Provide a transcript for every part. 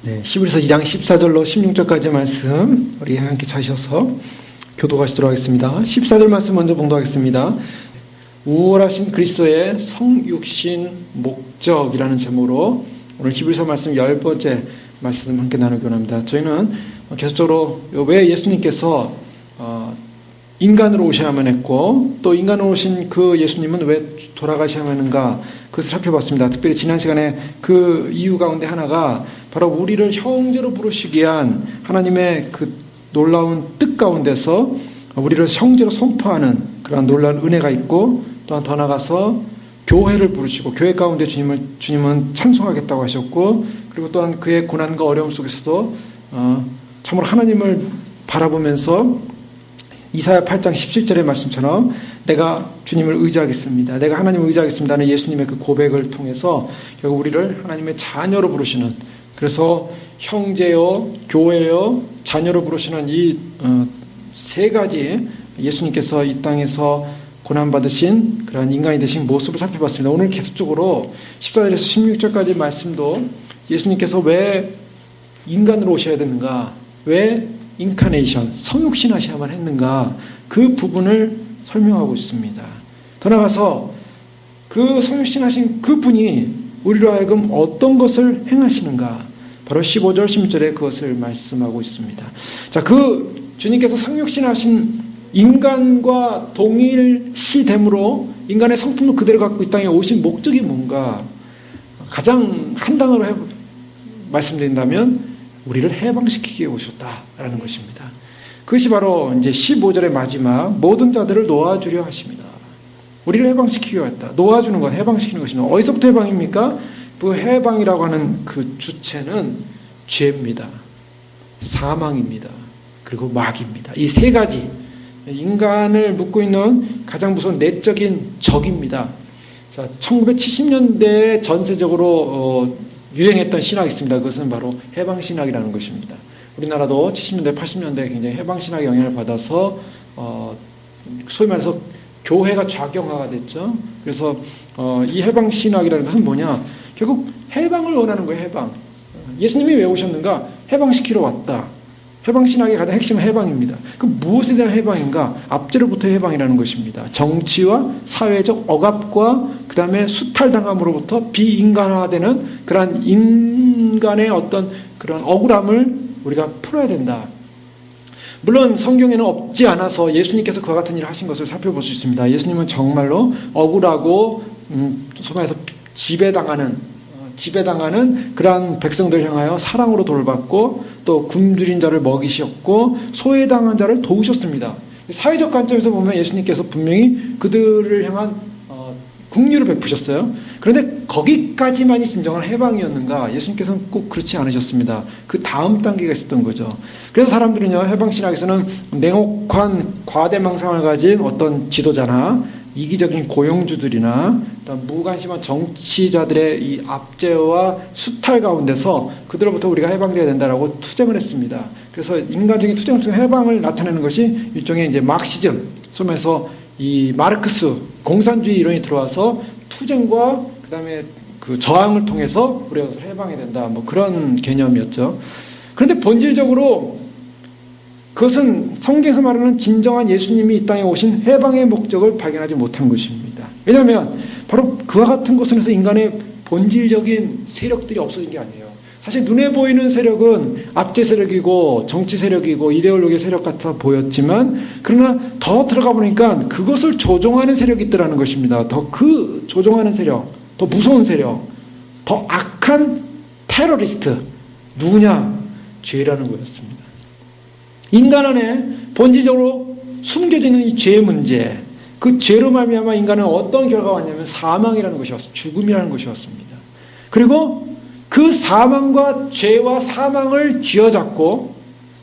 네, 히브리서 2장 14절로 16절까지 말씀 우리 함께 찾으셔서 교독하시도록 하겠습니다. 14절 말씀 먼저 봉독하겠습니다. 우월하신 그리스도의 성육신 목적이라는 제목으로 오늘 히브리서 말씀 10번째 말씀 함께 나누기 원합니다. 저희는 계속적으로 왜 예수님께서 인간으로 오셔야만 했고 또 인간으로 오신 그 예수님은 왜 돌아가셔야만 했는가 그것을 살펴봤습니다. 특별히 지난 시간에 그 이유 가운데 하나가 바로 우리를 형제로 부르시기 위한 하나님의 그 놀라운 뜻 가운데서 우리를 형제로 선포하는 그런 놀라운 은혜가 있고 또한 더 나아가서 교회를 부르시고 교회 가운데 주님은 찬송하겠다고 하셨고 그리고 또한 그의 고난과 어려움 속에서도 참으로 하나님을 바라보면서 이사야 8장 17절의 말씀처럼 내가 주님을 의지하겠습니다. 내가 하나님을 의지하겠습니다는 예수님의 그 고백을 통해서 결국 우리를 하나님의 자녀로 부르시는 그래서 형제요, 교회요, 자녀로 부르시는 이 세 가지 예수님께서 이 땅에서 고난받으신 그런 인간이 되신 모습을 살펴봤습니다. 오늘 계속적으로 14절에서 16절까지 말씀도 예수님께서 왜 인간으로 오셔야 되는가, 왜 인카네이션, 성육신 하셔야만 했는가 그 부분을 설명하고 있습니다. 더 나아가서 그 성육신 하신 그 분이 우리로 하여금 어떤 것을 행하시는가 바로 15절 16절에 그것을 말씀하고 있습니다. 자, 그 주님께서 성육신 하신 인간과 동일시됨으로 인간의 성품을 그대로 갖고 이 땅에 오신 목적이 뭔가 가장 한 단어로 말씀드린다면 우리를 해방시키기 위해 오셨다라는 것입니다. 그것이 바로 이제 15절의 마지막 모든 자들을 놓아주려 하십니다. 우리를 해방시키기 위해 왔다. 놓아주는 것, 해방시키는 것입니다. 어디서부터 해방입니까? 그 해방이라고 하는 그 주체는 죄입니다. 사망입니다. 그리고 마귀입니다. 이 세 가지 인간을 묶고 있는 가장 무서운 내적인 적입니다. 자, 1970년대에 전세적으로 유행했던 신학이 있습니다. 그것은 바로 해방신학이라는 것입니다. 우리나라도 70년대, 80년대에 굉장히 해방신학의 영향을 받아서 소위 말해서 교회가 좌경화가 됐죠. 그래서 이 해방신학이라는 것은 뭐냐? 결국 해방을 원하는 거예요. 해방. 예수님이 왜 오셨는가? 해방시키러 왔다. 해방신학의 가장 핵심은 해방입니다. 그럼 무엇에 대한 해방인가? 앞제로부터의 해방이라는 것입니다. 정치와 사회적 억압과 그 다음에 수탈당함으로부터 비인간화되는 그러한 인간의 어떤 그런 억울함을 우리가 풀어야 된다. 물론 성경에는 없지 않아서 예수님께서 그와 같은 일을 하신 것을 살펴볼 수 있습니다. 예수님은 정말로 억울하고 소말해서 지배당하는 그러한 백성들을 향하여 사랑으로 돌봤고 또 굶주린 자를 먹이셨고 소외당한 자를 도우셨습니다. 사회적 관점에서 보면 예수님께서 분명히 그들을 향한 긍휼을 베푸셨어요. 그런데 거기까지만이 진정한 해방이었는가? 예수님께서는 꼭 그렇지 않으셨습니다. 그 다음 단계가 있었던 거죠. 그래서 사람들은요, 해방신학에서는 냉혹한 과대망상을 가진 어떤 지도자나 이기적인 고용주들이나 무관심한 정치자들의 이 압제와 수탈 가운데서 그들로부터 우리가 해방되어야 된다라고 투쟁을 했습니다. 그래서 인간적인 투쟁을 통해 해방을 나타내는 것이 일종의 이제 막시즘, 소면서 이 마르크스 공산주의 이론이 들어와서 투쟁과 그다음에 그 저항을 통해서 우리가 해방해야 된다. 뭐 그런 개념이었죠. 그런데 본질적으로 그것은 성경에서 말하는 진정한 예수님이 이 땅에 오신 해방의 목적을 발견하지 못한 것입니다. 왜냐하면 바로 그와 같은 곳에서 인간의 본질적인 세력들이 없어진 게 아니에요. 사실 눈에 보이는 세력은 압제 세력이고 정치 세력이고 이데올로기 세력 같아 보였지만 그러나 더 들어가 보니까 그것을 조종하는 세력이 있더라는 것입니다. 더 그 조종하는 세력, 더 무서운 세력, 더 악한 테러리스트 누구냐? 죄라는 거였습니다. 인간 안에 본질적으로 숨겨지는 이 죄의 문제, 그 죄로 말미암아 인간은 어떤 결과가 왔냐면 사망이라는 것이었습니다. 죽음이라는 것이었습니다. 그리고 그 사망과 죄와 사망을 쥐어잡고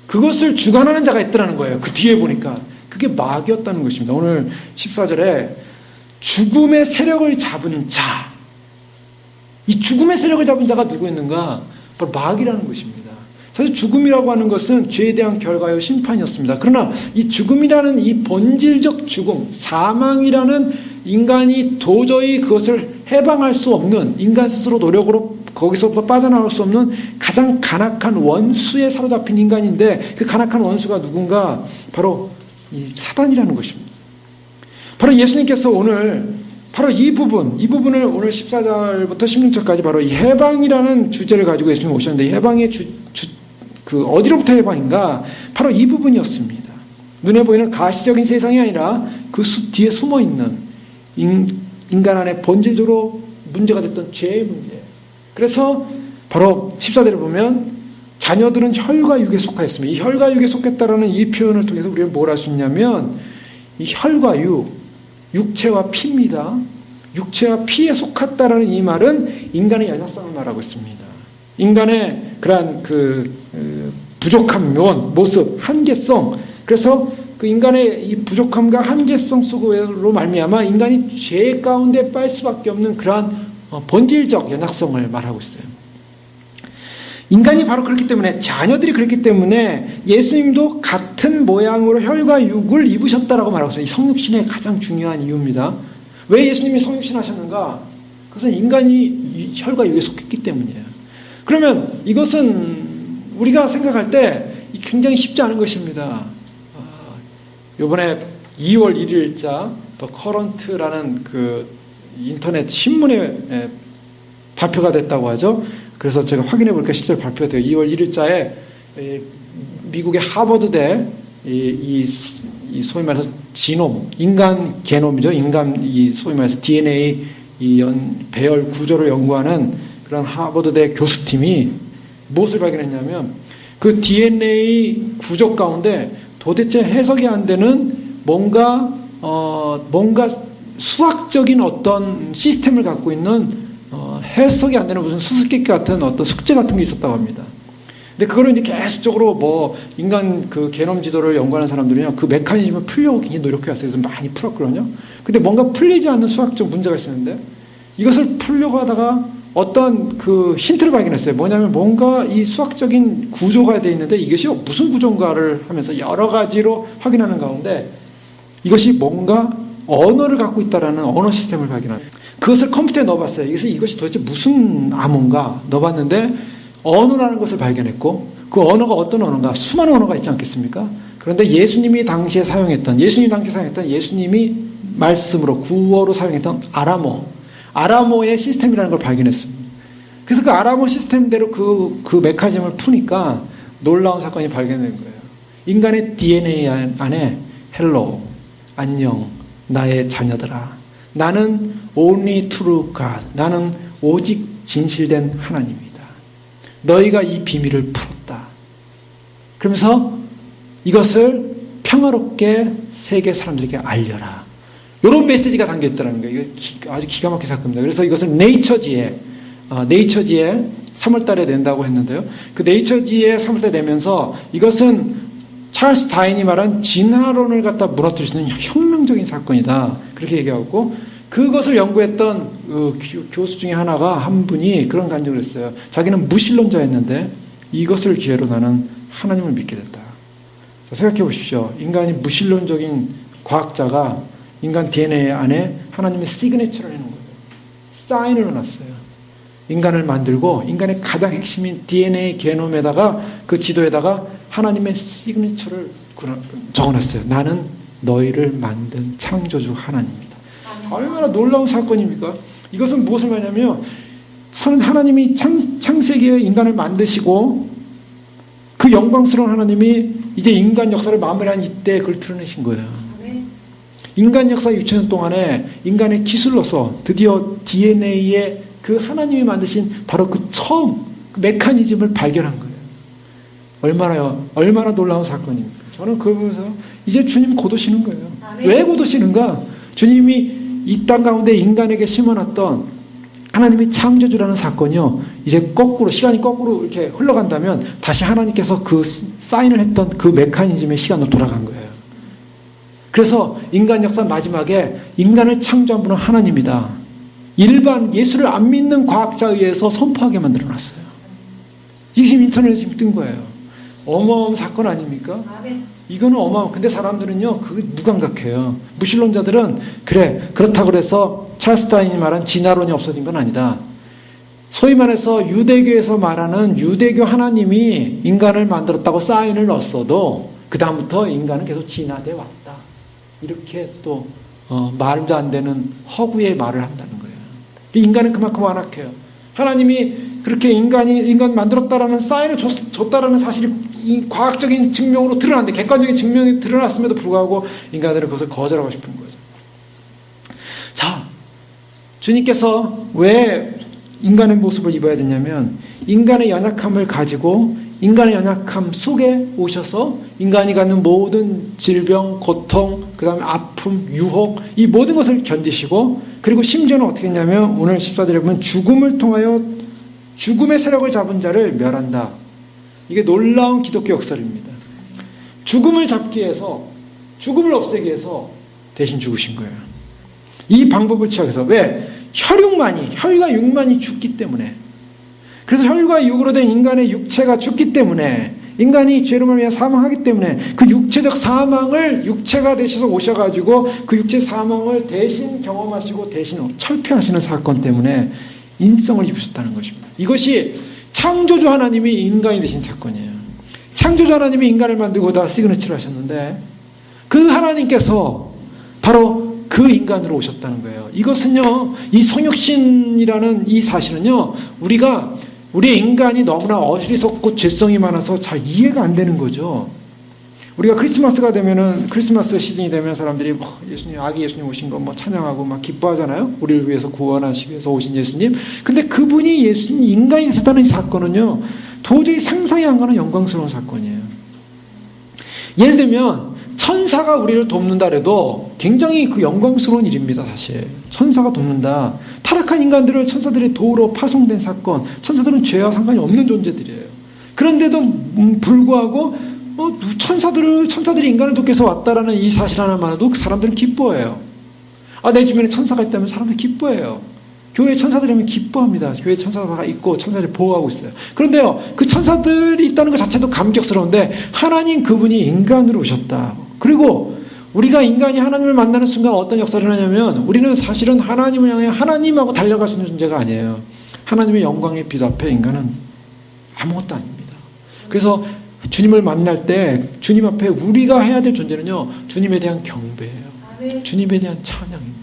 그것을 주관하는 자가 있더라는 거예요. 그 뒤에 보니까 그게 마귀였다는 것입니다. 오늘 14절에 죽음의 세력을 잡은 자, 이 죽음의 세력을 잡은 자가 누구였는가? 바로 마귀라는 것입니다. 사실 죽음이라고 하는 것은 죄에 대한 결과요 심판이었습니다. 그러나 이 죽음이라는 이 본질적 죽음, 사망이라는 인간이 도저히 그것을 해방할 수 없는 인간 스스로 노력으로 거기서 빠져나올 수 없는 가장 간악한 원수에 사로잡힌 인간인데 그 간악한 원수가 누군가? 바로 이 사단이라는 것입니다. 바로 예수님께서 오늘 바로 이 부분을 오늘 14절부터 16절까지 바로 이 해방이라는 주제를 가지고 예수님 오셨는데 이 해방의 그 어디로부터 해방인가? 바로 이 부분이었습니다. 눈에 보이는 가시적인 세상이 아니라 그 뒤에 숨어 있는 인간 안에 본질적으로 문제가 됐던 죄의 문제. 그래서 바로 14절에 보면 자녀들은 혈과 육에 속하였습니다. 이 혈과 육에 속했다라는 이 표현을 통해서 우리가 뭘 할 수 있냐면 이 혈과 육, 육체와 피입니다. 육체와 피에 속했다라는 이 말은 인간의 연약성을 말하고 있습니다. 인간의 그러한 부족한 모습, 한계성. 그래서 그 인간의 이 부족함과 한계성 속으로 말미암아 인간이 죄 가운데 빠질 수밖에 없는 그러한 본질적 연약성을 말하고 있어요. 인간이 바로 그렇기 때문에 자녀들이 그렇기 때문에 예수님도 같은 모양으로 혈과 육을 입으셨다라고 말하고 있어요. 이 성육신의 가장 중요한 이유입니다. 왜 예수님이 성육신 하셨는가? 그것은 인간이 혈과 육에 속했기 때문이에요. 그러면 이것은 우리가 생각할 때 굉장히 쉽지 않은 것입니다. 이번에 2월 1일자 더 커런트라는 그 인터넷 신문에 발표가 됐다고 하죠. 그래서 제가 확인해 보니까 실제로 발표가 돼요. 2월 1일자에 미국의 하버드대 이 소위 말해서 지놈, 인간 게놈이죠. 인간 소위 말해서 DNA 배열 구조를 연구하는 그런 하버드대 교수팀이 무엇을 발견했냐면 그 DNA 구조 가운데 도대체 해석이 안 되는 뭔가 수학적인 어떤 시스템을 갖고 있는 해석이 안 되는 무슨 수수께끼 같은 어떤 숙제 같은 게 있었다고 합니다. 근데 그거를 이제 계속적으로 인간 그 게놈 지도를 연구하는 사람들은요, 그 메커니즘을 풀려고 굉장히 노력해왔어요. 그래서 많이 풀었거든요. 근데 뭔가 풀리지 않는 수학적 문제가 있었는데 이것을 풀려고 하다가 어떤 그 힌트를 발견했어요. 뭐냐면 뭔가 이 수학적인 구조가 되어 있는데 이것이 무슨 구조인가를 하면서 여러 가지로 확인하는 가운데 이것이 뭔가 언어를 갖고 있다라는 언어 시스템을 발견합니다. 그것을 컴퓨터에 넣어봤어요. 이것이 도대체 무슨 암호인가 넣어봤는데 언어라는 것을 발견했고 그 언어가 어떤 언어인가? 수많은 언어가 있지 않겠습니까? 그런데 예수님이 당시에 사용했던 예수님이 말씀으로 구어로 사용했던 아람어의 시스템이라는 걸 발견했습니다. 그래서 그 아람어 시스템대로 그 메커니즘을 푸니까 놀라운 사건이 발견된 거예요. 인간의 DNA 안에 헬로, 안녕, 나의 자녀들아. 나는 only true God. 나는 오직 진실된 하나님이다. 너희가 이 비밀을 풀었다. 그러면서 이것을 평화롭게 세계 사람들에게 알려라. 이런 메시지가 담겨있다는 거예요. 이거 아주 기가 막힌 사건입니다. 그래서 이것을 네이처지에 3월달에 낸다고 했는데요. 그 네이처지에 3월달에 내면서 이것은 찰스 다인이 말한 진화론을 갖다 무너뜨릴 수 있는 혁명적인 사건이다. 그렇게 얘기하고 그것을 연구했던 교수 중에 한 분이 그런 간증을 했어요. 자기는 무신론자였는데 이것을 기회로 나는 하나님을 믿게 됐다. 생각해 보십시오. 인간이 무신론적인 과학자가 인간 DNA 안에 하나님의 시그니처를 해놓은 거예요. 사인을 넣어놨어요. 인간을 만들고 인간의 가장 핵심인 DNA 게놈에다가 그 지도에다가 하나님의 시그니처를 적어놨어요. 나는 너희를 만든 창조주 하나님이다. 얼마나 놀라운 사건입니까? 이것은 무엇을 말하냐면 하나님이 창세기에 인간을 만드시고 그 영광스러운 하나님이 이제 인간 역사를 마무리한 이때 그걸 드러내신 거예요. 인간 역사 6천년 동안에 인간의 기술로서 드디어 DNA에 그 하나님이 만드신 바로 그 처음 그 메커니즘을 발견한 거예요. 얼마나 놀라운 사건입니까? 저는 그걸 보면서 이제 주님 곧 오시는 거예요. 왜 곧 오시는가? 주님이 이 땅 가운데 인간에게 심어놨던 하나님의 창조주라는 사건이요. 이제 시간이 거꾸로 이렇게 흘러간다면 다시 하나님께서 그 사인을 했던 그 메커니즘의 시간으로 돌아간 거예요. 그래서 인간 역사 마지막에 인간을 창조한 분은 하나님이다. 일반 예수를 안 믿는 과학자에 의해서 선포하게 만들어놨어요. 이게 지금 인터넷에 지금 뜬 거예요. 어마어마한 사건 아닙니까? 이거는 어마어마한. 근데 사람들은요, 그게 무감각해요. 무신론자들은 그렇다고 해서 찰스 다인이 말한 진화론이 없어진 건 아니다. 소위 말해서 유대교에서 말하는 유대교 하나님이 인간을 만들었다고 사인을 넣었어도 그 다음부터 인간은 계속 진화돼 왔다. 이렇게 또 말도 안 되는 허구의 말을 한다는 거예요. 인간은 그만큼 완악해요. 하나님이 그렇게 인간 만들었다라는 사인을 줬다라는 사실이 과학적인 증명으로 드러났는데, 객관적인 증명이 드러났음에도 불구하고 인간들은 그것을 거절하고 싶은 거죠. 자, 주님께서 왜 인간의 모습을 입어야 되냐면, 인간의 연약함을 가지고 인간의 연약함 속에 오셔서 인간이 갖는 모든 질병, 고통, 그 다음에 아픔, 유혹, 이 모든 것을 견디시고, 그리고 심지어는 어떻게 했냐면 오늘 14절에 보면 죽음을 통하여 죽음의 세력을 잡은 자를 멸한다. 이게 놀라운 기독교 역설입니다. 죽음을 잡기 위해서, 죽음을 없애기 위해서 대신 죽으신 거예요. 이 방법을 취하해서. 왜? 혈과 육만이 죽기 때문에. 그래서 혈과 육으로 된 인간의 육체가 죽기 때문에, 인간이 죄로 말미암아 사망하기 때문에 그 육체적 사망을 육체가 되셔서 오셔가지고 그 육체 사망을 대신 경험하시고 대신 철폐하시는 사건 때문에 인성을 입으셨다는 것입니다. 이것이 창조주 하나님이 인간이 되신 사건이에요. 창조주 하나님이 인간을 만들고 다 시그니처를 하셨는데, 그 하나님께서 바로 그 인간으로 오셨다는 거예요. 이것은요, 이 성육신이라는 이 사실은요, 우리의 인간이 너무나 어리석고 죄성이 많아서 잘 이해가 안 되는 거죠. 우리가 크리스마스가 되면은, 크리스마스 시즌이 되면 사람들이 예수님, 아기 예수님 오신 거 찬양하고 막 기뻐하잖아요. 우리를 위해서 구원하시기 위해서 오신 예수님. 근데 그분이 예수님 인간이 되셨다는 이 사건은요, 도저히 상상이 안 가는 영광스러운 사건이에요. 예를 들면 천사가 우리를 돕는다 해도 굉장히 그 영광스러운 일입니다. 사실 천사가 돕는다. 타락한 인간들을 천사들이 도우러 파송된 사건. 천사들은 죄와 상관이 없는 존재들이에요. 그런데도 불구하고 천사들이 인간을 돕기 위해서 왔다라는 이 사실 하나만으로도 사람들은 기뻐해요. 내 주변에 천사가 있다면 사람들이 기뻐해요. 교회 천사들이면 기뻐합니다. 교회 천사가 있고 천사들이 보호하고 있어요. 그런데요, 그 천사들이 있다는 것 자체도 감격스러운데, 하나님 그분이 인간으로 오셨다. 그리고 우리가 인간이 하나님을 만나는 순간 어떤 역사를 하냐면, 우리는 사실은 하나님을 향해 하나님하고 달려갈 수 있는 존재가 아니에요. 하나님의 영광의 빛 앞에 인간은 아무것도 아닙니다. 그래서 주님을 만날 때 주님 앞에 우리가 해야 될 존재는요, 주님에 대한 경배예요. 주님에 대한 찬양입니다.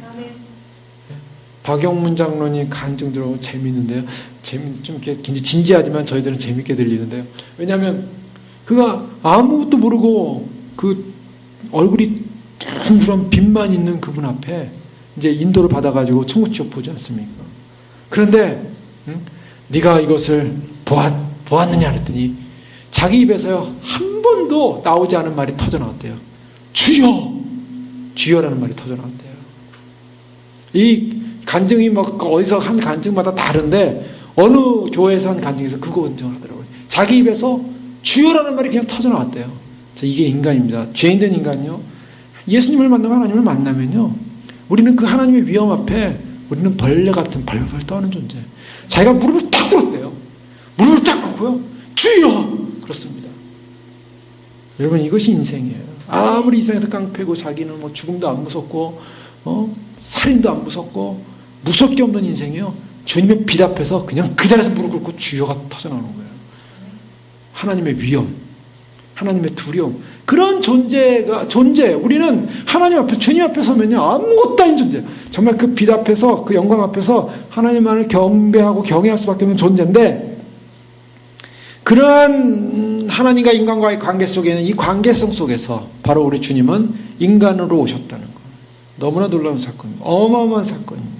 박영문 장로님 간증 들어보면 재미있는데요. 좀 이렇게 굉장히 진지하지만 저희들은 재밌게 들리는데요. 왜냐하면 그가 아무것도 모르고 그 얼굴이 둥그런 빛만 있는 그분 앞에 이제 인도를 받아가지고 천국 지옥 보지 않습니까? 그런데 네가 이것을 보았느냐 그랬더니 자기 입에서요 한 번도 나오지 않은 말이 터져 나왔대요. 주여! 주여라는 말이 터져 나왔대요. 이 간증이 어디서 한 간증마다 다른데, 어느 교회에서 한 간증에서 그거 간증하더라고요. 자기 입에서 주여라는 말이 그냥 터져 나왔대요. 이게 인간입니다. 죄인된 인간이요. 예수님을 만나면, 하나님을 만나면요, 우리는 그 하나님의 위엄 앞에 우리는 벌레 같은 벌벌 떠는 존재. 자기가 무릎을 탁 꿇었대요. 무릎을 탁 꿇고요, 주여! 그렇습니다. 여러분, 이것이 인생이에요. 아무리 이 세상에서 깡패고 자기는 죽음도 안 무섭고 살인도 안 무섭고 무섭게 없는 인생이요, 주님의 빛 앞에서 그냥 그 자리에서 무릎 꿇고 주여가 터져나오는 거예요. 하나님의 위엄, 하나님의 두려움, 그런 존재, 우리는 하나님 앞에, 주님 앞에 서면요 아무것도 아닌 존재, 정말 그 빛 앞에서, 그 영광 앞에서 하나님만을 경배하고 경외할 수밖에 없는 존재인데, 그러한 하나님과 인간과의 관계 속에는, 이 관계성 속에서 바로 우리 주님은 인간으로 오셨다는 것, 너무나 놀라운 사건입니다. 어마어마한 사건입니다.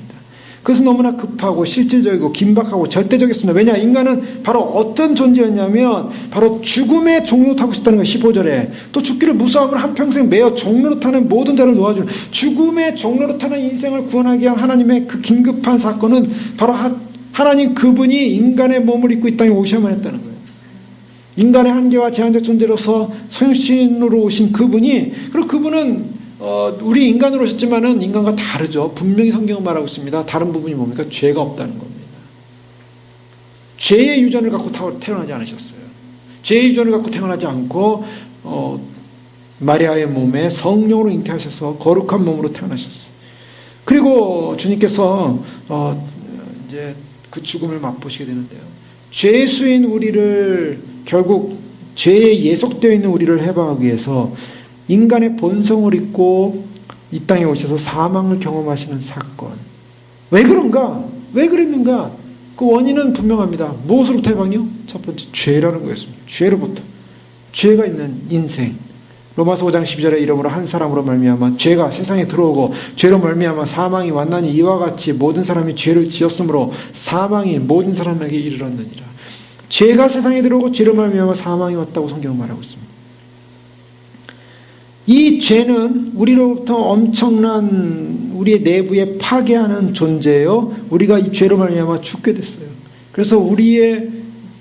그것은 너무나 급하고 실질적이고 긴박하고 절대적이었습니다. 왜냐? 인간은 바로 어떤 존재였냐면 바로 죽음의 종로 타고 있었다는 거예요. 15절에 또 죽기를 무서워하면 한평생 매어 종로로 타는 모든 자를 놓아주는, 죽음의 종로로 타는 인생을 구원하기 위한 하나님의 그 긴급한 사건은 바로 하나님 그분이 인간의 몸을 입고 이 땅에 오셔야만 했다는 거예요. 인간의 한계와 제한적 존재로서 성신으로 오신 그분이, 그리고 그분은 우리 인간으로 오셨지만은 인간과 다르죠. 분명히 성경은 말하고 있습니다. 다른 부분이 뭡니까? 죄가 없다는 겁니다. 죄의 유전을 갖고 태어나지 않으셨어요. 죄의 유전을 갖고 태어나지 않고 마리아의 몸에 성령으로 잉태하셔서 거룩한 몸으로 태어나셨어요. 그리고 주님께서 이제 그 죽음을 맛보시게 되는데요. 죄수인 우리를 결국 죄에 예속되어 있는 우리를 해방하기 위해서 인간의 본성을 입고 이 땅에 오셔서 사망을 경험하시는 사건. 왜 그런가? 왜 그랬는가? 그 원인은 분명합니다. 무엇으로부터 해방이요? 첫 번째 죄라는 거였습니다. 죄로부터. 죄가 있는 인생. 로마서 5장 12절에 이러므로 한 사람으로 말미암아 죄가 세상에 들어오고 죄로 말미암아 사망이 왔나니 이와 같이 모든 사람이 죄를 지었으므로 사망이 모든 사람에게 이르렀느니라. 죄가 세상에 들어오고 죄로 말미암아 사망이 왔다고 성경은 말하고 있습니다. 이 죄는 우리로부터 엄청난 우리의 내부에 파괴하는 존재예요. 우리가 이 죄로 말미암아 죽게 됐어요. 그래서 우리의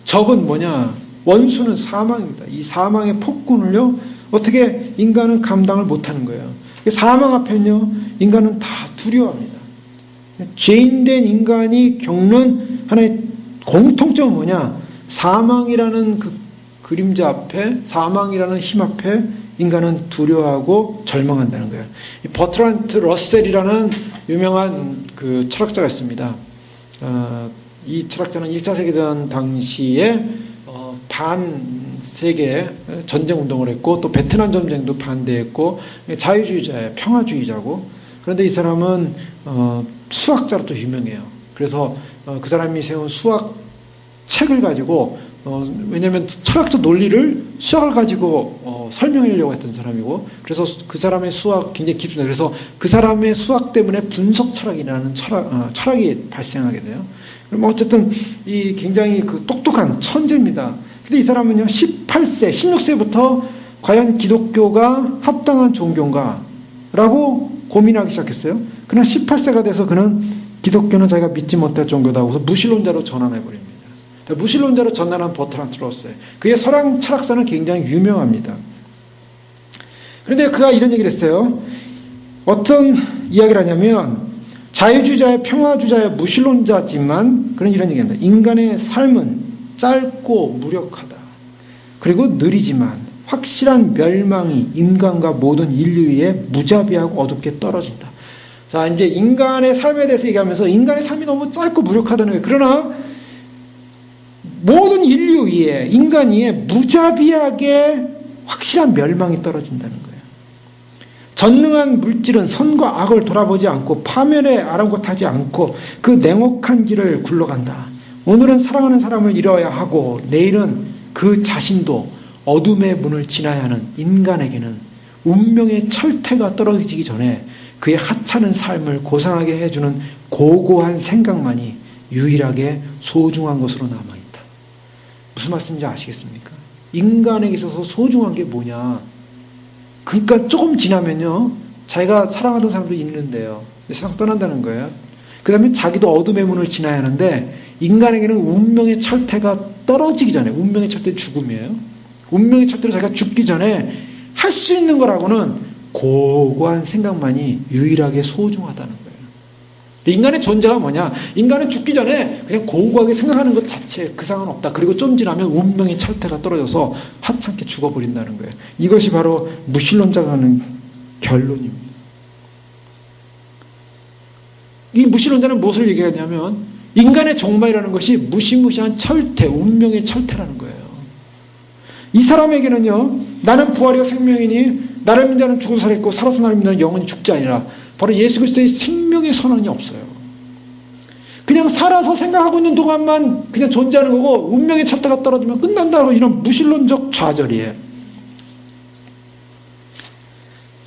적은 뭐냐? 원수는 사망입니다. 이 사망의 폭군을요, 어떻게 인간은 감당을 못하는 거예요. 사망 앞에는요, 인간은 다 두려워합니다. 죄인된 인간이 겪는 하나의 공통점은 뭐냐? 사망이라는 그 그림자 앞에, 사망이라는 힘 앞에 인간은 두려워하고 절망한다는 거예요. 버트란트 러셀이라는 유명한 그 철학자가 있습니다. 이 철학자는 1차 세계대전 당시에 반세계 전쟁 운동을 했고 또 베트남 전쟁도 반대했고 자유주의자예요. 평화주의자고. 그런데 이 사람은 수학자로 또 유명해요. 그래서 그 사람이 세운 수학 책을 가지고 왜냐하면 철학적 논리를 수학을 가지고 설명하려고 했던 사람이고, 그래서 그 사람의 수학 굉장히 깊습니다. 그래서 그 사람의 수학 때문에 분석 철학이라는 철학이 발생하게 돼요. 그럼 어쨌든 이 굉장히 그 똑똑한 천재입니다. 근데 이 사람은요, 18세, 16세부터 과연 기독교가 합당한 종교인가? 라고 고민하기 시작했어요. 그러나 18세가 돼서 그는 기독교는 자기가 믿지 못할 종교다 하고서 무신론자로 전환해버립니다. 무신론자로 전환한 버트란트 러셀. 그의 서양 철학사는 굉장히 유명합니다. 그런데 그가 이런 얘기를 했어요. 어떤 이야기를 하냐면, 자유주의자의 평화주의자의 무신론자지만 그는 이런 얘기합니다. 인간의 삶은 짧고 무력하다. 그리고 느리지만 확실한 멸망이 인간과 모든 인류에 무자비하고 어둡게 떨어진다. 자, 이제 인간의 삶에 대해서 얘기하면서 인간의 삶이 너무 짧고 무력하다는 거예요. 그러나 모든 인류 위에, 인간 위에 무자비하게 확실한 멸망이 떨어진다는 거예요. 전능한 물질은 선과 악을 돌아보지 않고 파멸에 아랑곳하지 않고 그 냉혹한 길을 굴러간다. 오늘은 사랑하는 사람을 잃어야 하고 내일은 그 자신도 어둠의 문을 지나야 하는 인간에게는 운명의 철퇴가 떨어지기 전에 그의 하찮은 삶을 고상하게 해주는 고고한 생각만이 유일하게 소중한 것으로 남아있다. 무슨 말씀인지 아시겠습니까? 인간에게 있어서 소중한 게 뭐냐? 그러니까 조금 지나면요, 자기가 사랑하던 사람도 있는데요, 세상 떠난다는 거예요. 그 다음에 자기도 어둠의 문을 지나야 하는데, 인간에게는 운명의 철퇴가 떨어지기 전에, 운명의 철퇴 죽음이에요. 운명의 철퇴로 자기가 죽기 전에 할 수 있는 거라고는 고고한 생각만이 유일하게 소중하다는 거예요. 인간의 존재가 뭐냐? 인간은 죽기 전에 그냥 고고하게 생각하는 것 자체 그 상은 없다. 그리고 좀 지나면 운명의 철퇴가 떨어져서 하찮게 죽어버린다는 거예요. 이것이 바로 무신론자가 하는 결론입니다. 이 무신론자는 무엇을 얘기하냐면 인간의 종말이라는 것이 무시무시한 철퇴, 운명의 철퇴라는 거예요. 이 사람에게는요, 나는 부활이요 생명이니 나를 믿는 자는 죽어서 살겠고 살아서 나를 믿는 자는 영원히 죽지 아니라, 바로 예수 그리스도의 생명의 선언이 없어요. 그냥 살아서 생각하고 있는 동안만 그냥 존재하는 거고 운명의 철퇴가 떨어지면 끝난다고, 이런 무신론적 좌절이에요.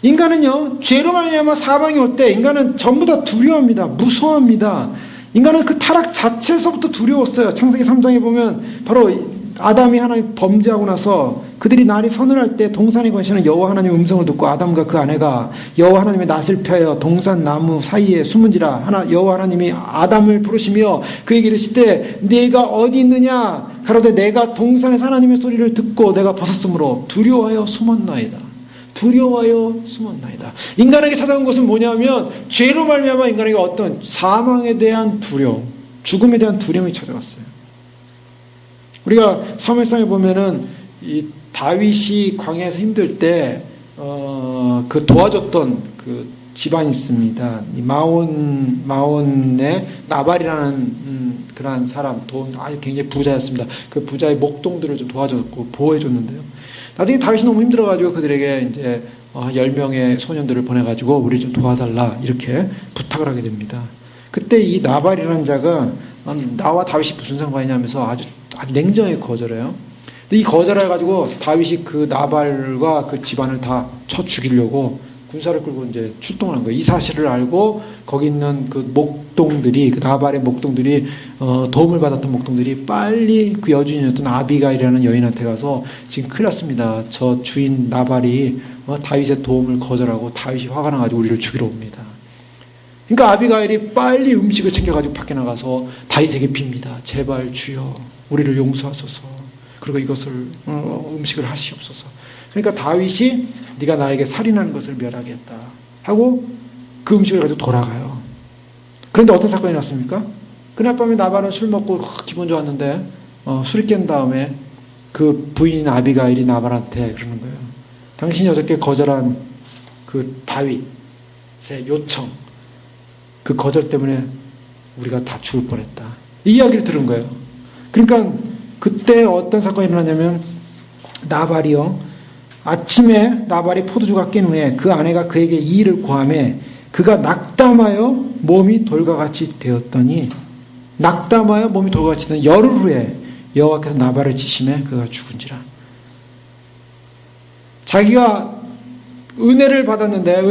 인간은요, 죄로 말미암아 사망이 올 때 인간은 전부 다 두려워합니다. 무서워합니다. 인간은 그 타락 자체에서부터 두려웠어요. 창세기 3장에 보면 바로 아담이 하나님 범죄하고 나서 그들이 날이 서늘할 때 동산에 거하시는 여호와 하나님의 음성을 듣고 아담과 그 아내가 여호와 하나님의 낯을 펴여 동산 나무 사이에 숨은지라. 여호와 하나님이 아담을 부르시며 그에게 이르시되 네가 어디 있느냐? 가로되 내가 동산에서 하나님의 소리를 듣고 내가 벗었으므로 두려워하여 숨었나이다. 두려워하여 숨었나이다. 인간에게 찾아온 것은 뭐냐면 죄로 말미암아 인간에게 어떤 사망에 대한 두려움, 죽음에 대한 두려움이 찾아왔어요. 우리가 사무엘상에 보면은 이 다윗이 광야에서 힘들 때 그 도와줬던 그 집안이 있습니다. 이 마온의 나발이라는 그러한 사람, 아주 굉장히 부자였습니다. 그 부자의 목동들을 좀 도와줬고 보호해줬는데요. 나중에 다윗이 너무 힘들어가지고 그들에게 이제 10명의 소년들을 보내가지고 우리 좀 도와달라 이렇게 부탁을 하게 됩니다. 그때 이 나발이라는 자가 나와 다윗이 무슨 상관이냐면서 아주 냉정하게 거절해요. 근데 이 거절해가지고 다윗이 그 나발과 그 집안을 다 쳐 죽이려고 군사를 끌고 이제 출동을 한 거예요. 이 사실을 알고 거기 있는 그 목동들이, 그 나발의 목동들이 도움을 받았던 목동들이 빨리 그 여주인이었던 아비가일이라는 여인한테 가서 지금 큰일 났습니다. 저 주인 나발이 다윗의 도움을 거절하고 다윗이 화가 나가지고 우리를 죽이러 옵니다. 그러니까 아비가일이 빨리 음식을 챙겨가지고 밖에 나가서 다윗에게 빕니다. 제발 주여 우리를 용서하소서. 그리고 이것을 음식을 하시옵소서. 그러니까 다윗이 네가 나에게 살인하는 것을 멸하겠다 하고 그 음식을 가지고 돌아가요. 그런데 어떤 사건이 났습니까? 그날 밤에 나발은 술 먹고 기분 좋았는데 술이 깬 다음에 그 부인 아비가일이 나발한테 그러는 거예요. 당신이 어저께 거절한 그 다윗의 요청, 그 거절 때문에 우리가 다 죽을 뻔했다. 이 이야기를 들은 거예요. 그러니까 그때 어떤 사건이 일어나냐면 나발이요. 아침에 나발이 포도주가 깬 후에 그 아내가 그에게 이 일을 고하매 그가 낙담하여 몸이 돌과 같이 되었더니 낙담하여 몸이 돌과 같이 되던 열흘 후에 여호와께서 나발을 치심에 그가 죽은지라. 자기가 은혜를 받았는데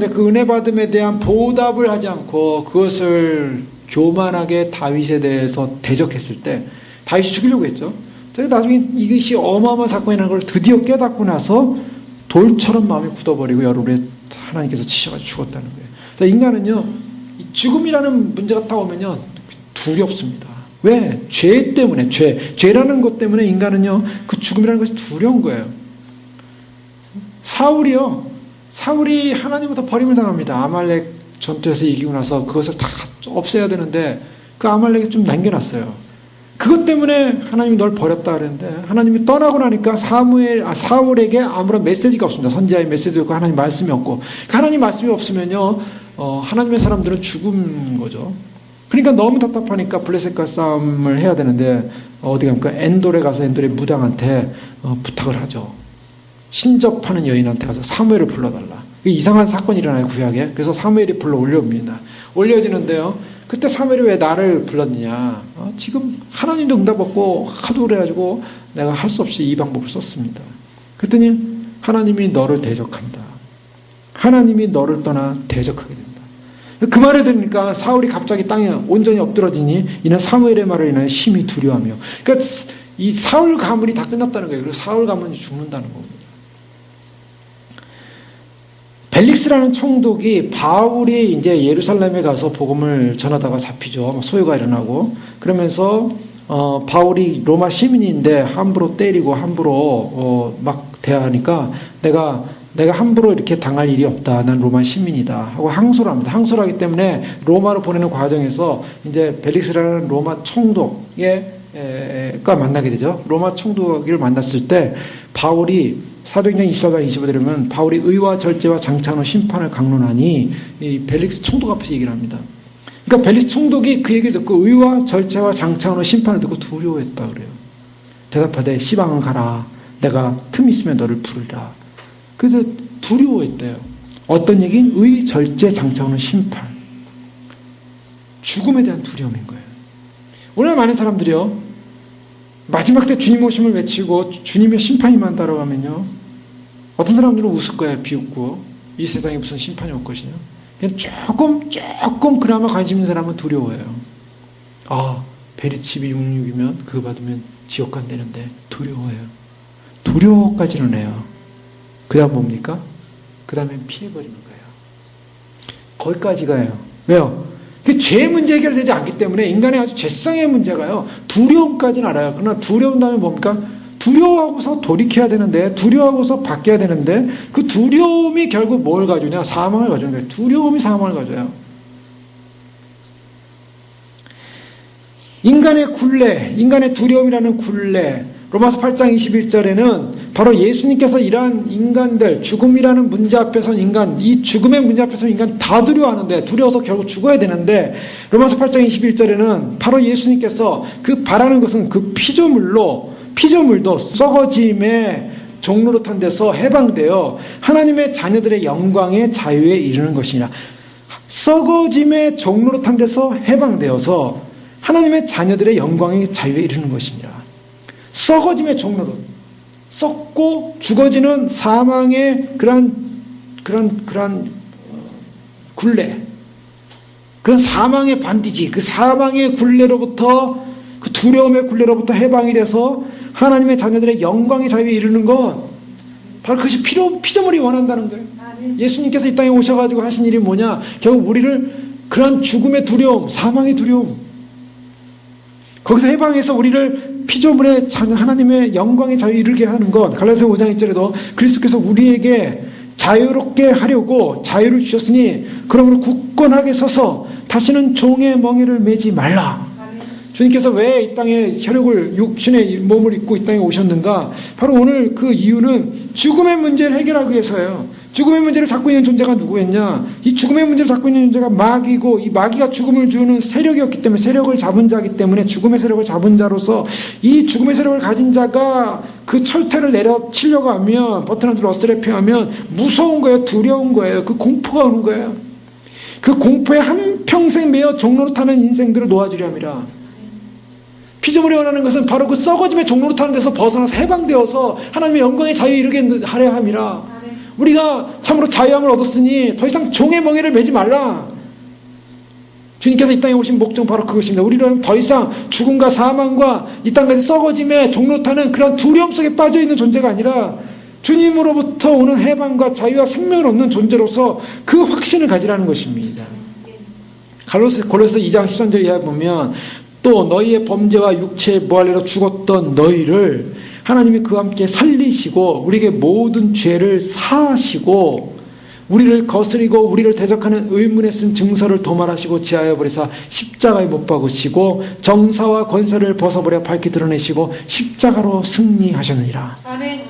그 은혜 받음에 대한 보답을 하지 않고 그것을 교만하게 다윗에 대해서 대적했을 때 다윗이 죽이려고 했죠. 나중에 이것이 어마어마한 사건이라는 걸 드디어 깨닫고 나서 돌처럼 마음이 굳어버리고 열흘에 하나님께서 치셔가지고 죽었다는 거예요. 그러니까 인간은요, 죽음이라는 문제가 딱 오면요 두렵습니다. 왜? 죄 때문에, 죄라는 것 때문에 인간은요 그 죽음이라는 것이 두려운 거예요. 사울이 하나님부터 버림을 당합니다. 아말렉 전투에서 이기고 나서 그것을 다 없애야 되는데 그 아말렉이 좀 남겨놨어요. 그것 때문에 하나님이 널 버렸다 그랬는데 하나님이 떠나고 나니까 사울에게 아무런 메시지가 없습니다. 선지자의 메시지도 없고 하나님 말씀이 없고, 하나님 말씀이 없으면요 하나님의 사람들은 죽은 거죠. 그러니까 너무 답답하니까 블레셋과 싸움을 해야 되는데 어디 갑니까? 엔돌에 가서 엔돌의 무당한테 부탁을 하죠. 신접하는 여인한테 가서 사무엘을 불러달라. 이상한 사건이 일어나요, 구약에. 그래서 사무엘이 불러 올려옵니다. 올려지는데요, 그때 사무엘이 왜 나를 불렀느냐? 지금 하나님도 응답 없고 하도 그래가지고 내가 할 수 없이 이 방법을 썼습니다. 그랬더니 하나님이 너를 대적한다. 하나님이 너를 떠나 대적하게 된다. 그 말을 들으니까 사울이 갑자기 땅에 온전히 엎드러지니 이는 사무엘의 말을 인하여 심히 두려워하며, 그러니까 이 사울 가문이 다 끝났다는 거예요. 그리고 사울 가문이 죽는다는 겁니다. 벨릭스라는 총독이 바울이 이제 예루살렘에 가서 복음을 전하다가 잡히죠. 소요가 일어나고 그러면서 바울이 로마 시민인데 함부로 때리고 함부로 막 대하니까 내가 함부로 이렇게 당할 일이 없다. 난 로마 시민이다 하고 항소를 합니다. 항소를 하기 때문에 로마로 보내는 과정에서 이제 벨릭스라는 로마 총독과 만나게 되죠. 로마 총독을 만났을 때 바울이 사도행전 24장 25절에 보면 바울이 의와 절제와 장차는 심판을 강론하니 이 벨릭스 총독 앞에서 얘기를 합니다. 그러니까 벨릭스 총독이 그 얘기를 듣고 의와 절제와 장차는 심판을 듣고 두려워했다 그래요. 대답하되 시방은 가라. 내가 틈 있으면 너를 부르리라. 그래서 두려워했대요. 어떤 얘기? 의, 절제, 장차는 심판. 죽음에 대한 두려움인 거예요. 오늘 많은 사람들이요, 마지막 때 주님 오심을 외치고 주님의 심판이 만다라고 하면요, 어떤 사람들은 웃을 거예요. 비웃고 이 세상에 무슨 심판이 올 것이냐. 그냥 조금 그나마 관심 있는 사람은 두려워해요. 베리칩이 66이면 그거 받으면 지옥 간다는데 두려워해요. 두려워까지는 해요. 그 다음 뭡니까? 그 다음엔 피해버리는 거예요. 거기까지 가요. 왜요? 죄의 문제 해결되지 않기 때문에 인간의 아주 죄성의 문제가요, 두려움까지는 알아요. 그러나 두려운 다음에 뭡니까? 두려워하고서 돌이켜야 되는데, 두려워하고서 바뀌어야 되는데, 그 두려움이 결국 뭘 가져오냐? 사망을 가져오는 거예요. 두려움이 사망을 가져요. 인간의 굴레, 인간의 두려움이라는 굴레, 로마서 8장 21절에는 바로 예수님께서 이러한 인간들, 죽음이라는 문제 앞에서 인간, 이 죽음의 문제 앞에서 인간 다 두려워하는데, 두려워서 결국 죽어야 되는데, 로마서 8장 21절에는 바로 예수님께서 그 바라는 것은 그 피조물도 썩어짐의 종로로 탄 데서 해방되어 하나님의 자녀들의 영광의 자유에 이르는 것이니라. 썩어짐의 종로로 탄 데서 해방되어서 하나님의 자녀들의 영광의 자유에 이르는 것이니라. 썩어짐의 종로로, 썩고 죽어지는 사망의 그런 굴레, 그런 사망의 반디지, 그 사망의 굴레로부터, 그 두려움의 굴레로부터 해방이 돼서 하나님의 자녀들의 영광의 자유에 이르는 것, 바로 그것이 피조물이 원한다는 거예요. 예수님께서 이 땅에 오셔가지고 하신 일이 뭐냐? 결국 우리를 그런 죽음의 두려움, 사망의 두려움, 거기서 해방해서 우리를 피조물의 하나님의 영광의 자유에 이르게 하는 것. 갈라디아서 5장 1절에도 그리스도께서 우리에게 자유롭게 하려고 자유를 주셨으니 그러므로 굳건하게 서서 다시는 종의 멍에를 매지 말라. 주님께서 왜 이 땅에 혈육을, 육신의 몸을 입고 이 땅에 오셨는가? 바로 오늘 그 이유는 죽음의 문제를 해결하기 위해서예요. 죽음의 문제를 잡고 있는 존재가 누구였냐? 이 죽음의 문제를 잡고 있는 존재가 마귀고, 이 마귀가 죽음을 주는 세력이었기 때문에, 세력을 잡은 자이기 때문에, 죽음의 세력을 잡은 자로서 이 죽음의 세력을 가진 자가 그 철퇴를 내려치려고 하면, 버트란드 러셀에 표하면 무서운 거예요. 두려운 거예요. 그 공포가 오는 거예요. 그 공포에 한평생 매여 종로로 타는 인생들을 놓아주려 함이라. 피조물이 원하는 것은 바로 그 썩어짐의 종로로 타는 데서 벗어나서 해방되어서 하나님의 영광의 자유에 이르게 하려 함이라. 우리가 참으로 자유함을 얻었으니 더 이상 종의 멍에를 매지 말라. 주님께서 이 땅에 오신 목적 바로 그것입니다. 우리는 더 이상 죽음과 사망과 이 땅까지 썩어짐에 종로 타는 그런 두려움 속에 빠져있는 존재가 아니라 주님으로부터 오는 해방과 자유와 생명을 얻는 존재로서 그 확신을 가지라는 것입니다. 골로새 2장 13절 이하에 보면 또 너희의 범죄와 육체의 무할례로 죽었던 너희를 하나님이 그와 함께 살리시고 우리에게 모든 죄를 사하시고 우리를 거스리고 우리를 대적하는 의문에 쓴 증서를 도말하시고 제하여 버리사 십자가에 못 박으시고 정사와 권세를 벗어버려 밝히 드러내시고 십자가로 승리하셨느니라. 아멘.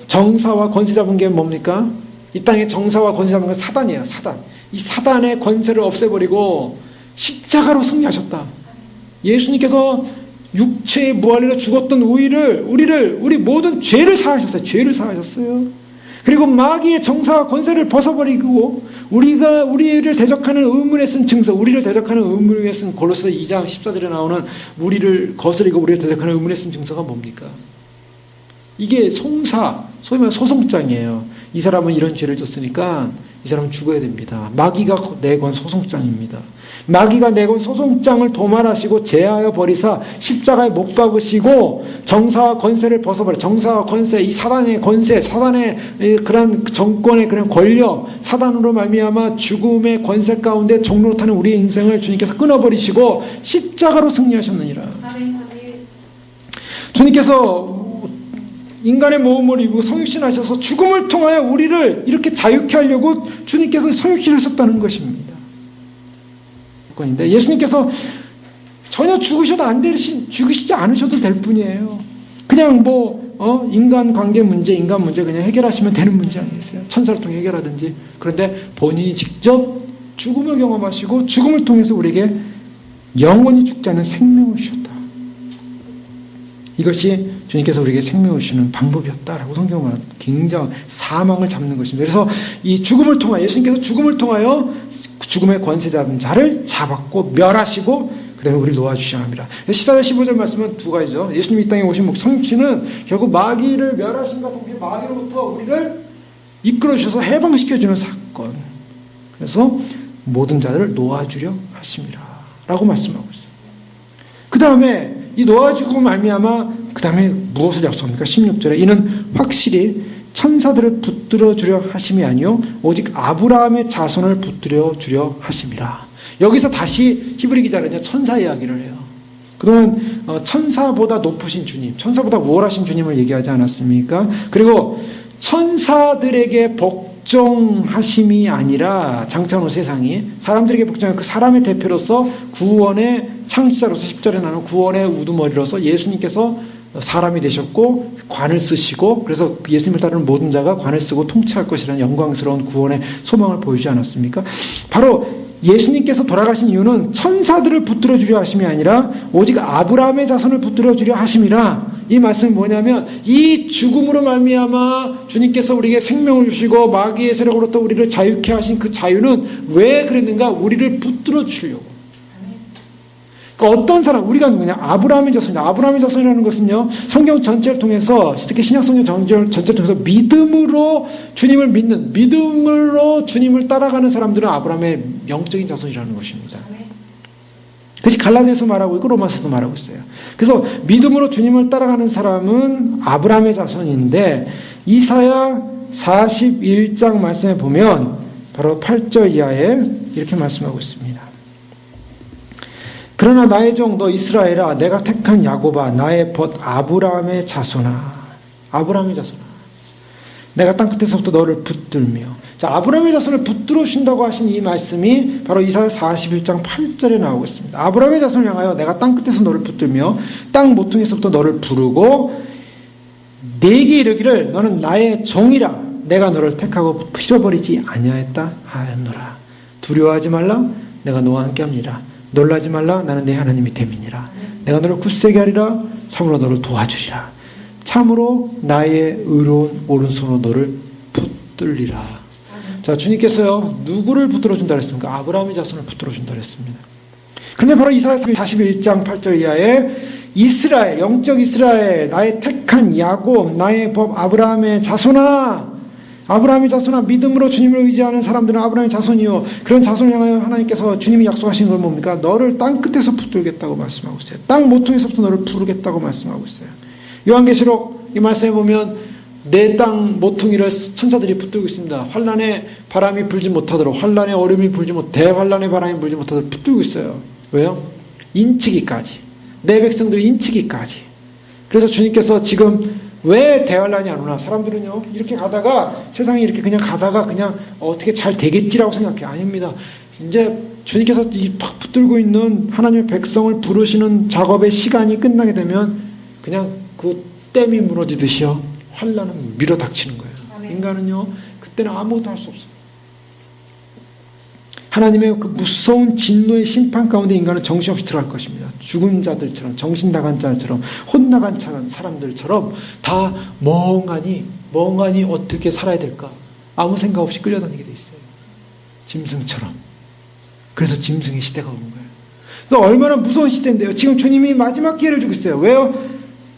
정사와 권세 잡은 게 뭡니까? 이 땅에 정사와 권세 잡은 건 사단이에요. 사단. 이 사단의 권세를 없애버리고 십자가로 승리하셨다. 예수님께서 육체의 무할례로 죽었던 우리 모든 죄를 사하셨어요. 죄를 사하셨어요. 그리고 마귀의 정사와 권세를 벗어버리고 우리를 대적하는 의문에 쓴 증서, 우리를 대적하는 의문에 쓴 골로새 2장 14절에 나오는 우리를 거스리고 우리를 대적하는 의문에 쓴 증서가 뭡니까? 이게 송사, 소위 말하는 소송장이에요. 이 사람은 이런 죄를 졌으니까 이 사람은 죽어야 됩니다. 마귀가 내건 소송장입니다. 마귀가 내건 소송장을 도말하시고 제하여 버리사 십자가에 못 박으시고 정사와 권세를 벗어버려. 정사와 권세, 이 사단의 권세, 사단의 그런 정권의 그런 권력, 사단으로 말미암아 죽음의 권세 가운데 종로로 타는 우리의 인생을 주님께서 끊어버리시고 십자가로 승리하셨느니라. 주님께서 인간의 모험을 입고 성육신 하셔서 죽음을 통하여 우리를 이렇게 자유케 하려고 주님께서 성육신 하셨다는 것입니다. 예수님께서 전혀 죽으시지 않으셔도 될 뿐이에요. 그냥 인간 관계 문제, 인간 문제 그냥 해결하시면 되는 문제 아니겠어요? 천사를 통해 해결하든지. 그런데 본인이 직접 죽음을 경험하시고 죽음을 통해서 우리에게 영원히 죽지 않는 생명을 주셨다. 이것이 주님께서 우리에게 생명을 주시는 방법이었다라고 성경은 말합니다. 굉장히 사망을 잡는 것입니다. 그래서 이 죽음을 통하여 예수님께서 죽음을 통하여 죽음의 권세 잡은 자를 잡았고 멸하시고 그 다음에 우리를 놓아주셔야 합니다. 14절 15절 말씀은 두 가지죠. 예수님이 이 땅에 오신 성육신은 결국 마귀를 멸하신과 동시에 마귀로부터 우리를 이끌어 주셔서 해방시켜주는 사건. 그래서 모든 자들을 놓아주려 하심이라 라고 말씀하고 있어요. 그 다음에 이 놓아주고 말미암아 그 다음에 무엇을 약속합니까? 16절에 이는 확실히 천사들을 붙들어 주려 하심이 아니요 오직 아브라함의 자손을 붙들어 주려 하심이라. 여기서 다시 히브리 기자는요 천사 이야기를 해요. 그동안 천사보다 높으신 주님, 천사보다 우월하신 주님을 얘기하지 않았습니까? 그리고 천사들에게 복종하심이 아니라 장차는 세상이 사람들에게 복종한 그 사람의 대표로서 구원의 창시자로서 10절에 나오는 구원의 우두머리로서 예수님께서 사람이 되셨고 관을 쓰시고 그래서 예수님을 따르는 모든 자가 관을 쓰고 통치할 것이라는 영광스러운 구원의 소망을 보여주지 않았습니까? 바로 예수님께서 돌아가신 이유는 천사들을 붙들어 주려 하심이 아니라 오직 아브라함의 자손을 붙들어 주려 하심이라. 이 말씀은 뭐냐면 이 죽음으로 말미암아 주님께서 우리에게 생명을 주시고 마귀의 세력으로부터 우리를 자유케 하신 그 자유는 왜 그랬는가? 우리를 붙들어 주시려고. 그러니까 어떤 사람, 우리가 누구냐? 아브라함의 자손이다. 아브라함의 자손이라는 것은요, 성경 전체를 통해서, 특히 신약성경 전체를 통해서 믿음으로 주님을 믿는, 믿음으로 주님을 따라가는 사람들은 아브라함의 영적인 자손이라는 것입니다. 그것이 갈라디아서 말하고 있고 로마서도 말하고 있어요. 그래서 믿음으로 주님을 따라가는 사람은 아브라함의 자손인데 이사야 41장 말씀에 보면 바로 8절 이하에 이렇게 말씀하고 있습니다. 그러나 나의 종 너 이스라엘아 내가 택한 야곱아 나의 벗 아브라함의 자손아 아브라함의 자손아 내가 땅끝에서부터 너를 붙들며. 자, 아브라함의 자손을 붙들어 주신다고 하신 이 말씀이 바로 이사야 41장 8절에 나오고 있습니다. 아브라함의 자손을 향하여 내가 땅끝에서 너를 붙들며 땅 모퉁이에서부터 너를 부르고 내게 이르기를 너는 나의 종이라 내가 너를 택하고 휘어버리지 아니하였다 하였노라. 두려워하지 말라 내가 너와 함께합니다. 놀라지 말라 나는 내 하나님이 됨이니라. 내가 너를 굳세게 하리라. 참으로 너를 도와주리라. 참으로 나의 의로운 오른손으로 너를 붙들리라. 자, 주님께서요 누구를 붙들어 준다 그랬습니까? 아브라함의 자손을 붙들어 준다 그랬습니다. 그런데 바로 이사야 41장 8절 이하에 이스라엘, 영적 이스라엘, 나의 택한 야곱, 나의 법 아브라함의 자손아, 아브라함의 자손아, 믿음으로 주님을 의지하는 사람들은 아브라함의 자손이요. 그런 자손을 향하여 하나님께서 주님이 약속하신 건 뭡니까? 너를 땅 끝에서 붙들겠다고 말씀하고 있어요. 땅 모퉁이에서부터 너를 부르겠다고 말씀하고 있어요. 요한계시록 이 말씀에 보면 내 땅 모퉁이를 천사들이 붙들고 있습니다. 환란의 바람이 불지 못하도록, 환란의 얼음이 불지 못, 대환란의 바람이 불지 못하도록 붙들고 있어요. 왜요? 인치기까지. 내 백성들이 인치기까지. 그래서 주님께서 지금 왜 대환란이 안 오나? 사람들은요 이렇게 가다가 세상에 이렇게 그냥 가다가 그냥 어떻게 잘 되겠지라고 생각해요. 아닙니다. 이제 주님께서 이 팍 붙들고 있는 하나님의 백성을 부르시는 작업의 시간이 끝나게 되면 그냥 그 댐이 무너지듯이요 환란은 밀어닥치는 거예요. 아멘. 인간은요 그때는 아무것도 할 수 없어요. 하나님의 그 무서운 진노의 심판 가운데 인간은 정신없이 들어갈 것입니다. 죽은 자들처럼, 정신 나간 자들처럼, 혼 나간 사람들처럼 다 멍하니 어떻게 살아야 될까? 아무 생각 없이 끌려다니게 돼 있어요. 짐승처럼. 그래서 짐승의 시대가 오는 거예요. 또 얼마나 무서운 시대인데요. 지금 주님이 마지막 기회를 주고 있어요. 왜요?